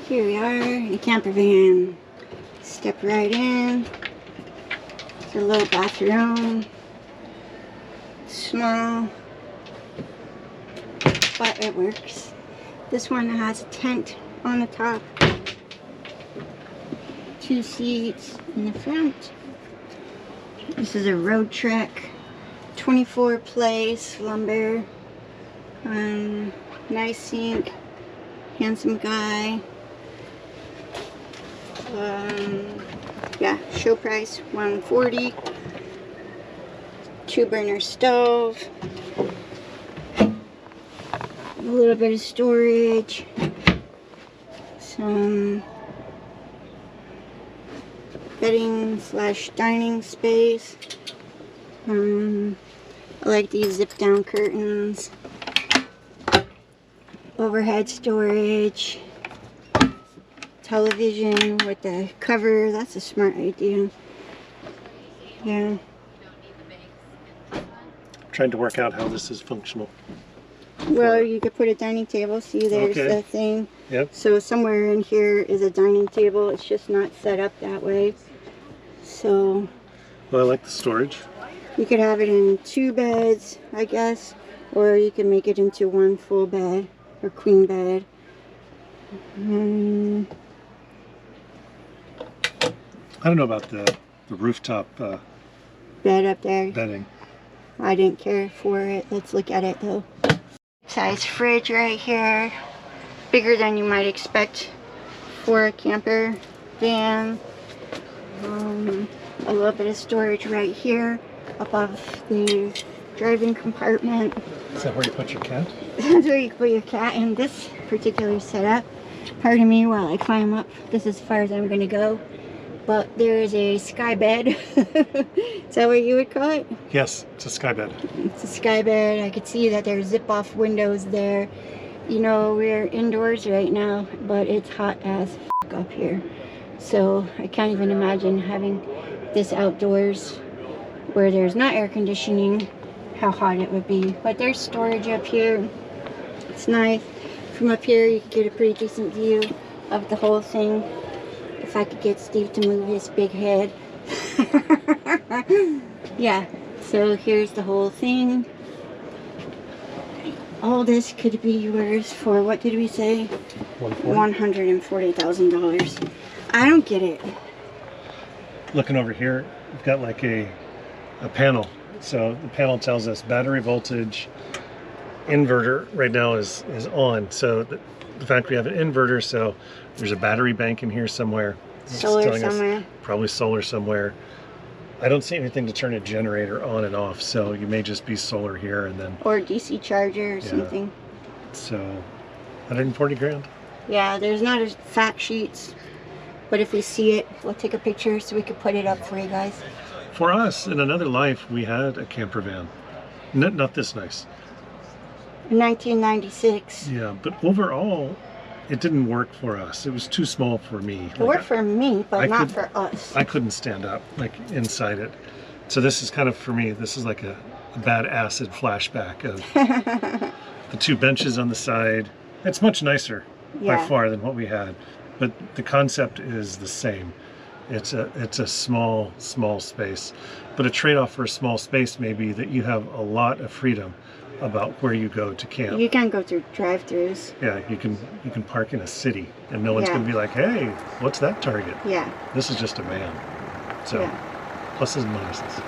Here we are in a camper van. Step right in. It's a little bathroom. Small, but it works. This one has a tent on the top. 2 seats in the front. This is a Roadtrek 24 place lumber. Nice sink. Handsome guy. Yeah, show price $140. 2-burner stove. A little bit of storage. Some bedding / dining space. I like these zip down curtains. Overhead storage. Television with the cover. That's a smart idea. Yeah. Trying to work out how this is functional. Well, you could put a dining table. See, there's the thing. Yep. So somewhere in here is a dining table. It's just not set up that way. So. Well, I like the storage. You could have it in 2 beds, I guess, or you can make it into 1 full bed or queen bed. I don't know about the rooftop Bed up there. bedding. I didn't care for it. Let's look at it though. Size fridge right here. Bigger than you might expect for a camper van. A little bit of storage right here above the driving compartment. Is that where you put your cat? That's where you put your cat in this particular setup. Pardon me while I climb up. This is as far as I'm going to go. But there is a sky bed. Is that what you would call it? Yes, it's a sky bed. It's a sky bed. I could see that there's zip-off windows there. You know, we're indoors right now, but it's hot as f up here. So I can't even imagine having this outdoors where there's not air conditioning, how hot it would be. But there's storage up here. It's nice. From up here you can get a pretty decent view of the whole thing. If I could get Steve to move his big head. Yeah, so here's the whole thing. All this could be yours for, what did we say? $140,000. I don't get it. Looking over here, we've got like a panel. So the panel tells us battery voltage, inverter right now is on. So the fact we have an inverter, so there's a battery bank in here somewhere. Solar somewhere. Probably solar somewhere. I don't see anything to turn a generator on and off, so you may just be solar here and then. Or DC charger or something. So, 140 grand. Yeah, there's not a fact sheets, but if we see it, we'll take a picture so we can put it up for you guys. For us, in another life, we had a camper van. Not this nice. 1996. Yeah, but overall, it didn't work for us. It was too small for me. It worked for me, but not for us. I couldn't stand up, like, inside it. So this is kind of, for me, this is like a bad acid flashback of the 2 benches on the side. It's much nicer by far than what we had. But the concept is the same. It's a small space. But a trade-off for a small space may be that you have a lot of freedom about where you go to camp. You can go through drive-thrus. Yeah, you can park in a city and no one's going to be like, hey, what's that Target? Yeah. This is just a van. So, pluses and minuses.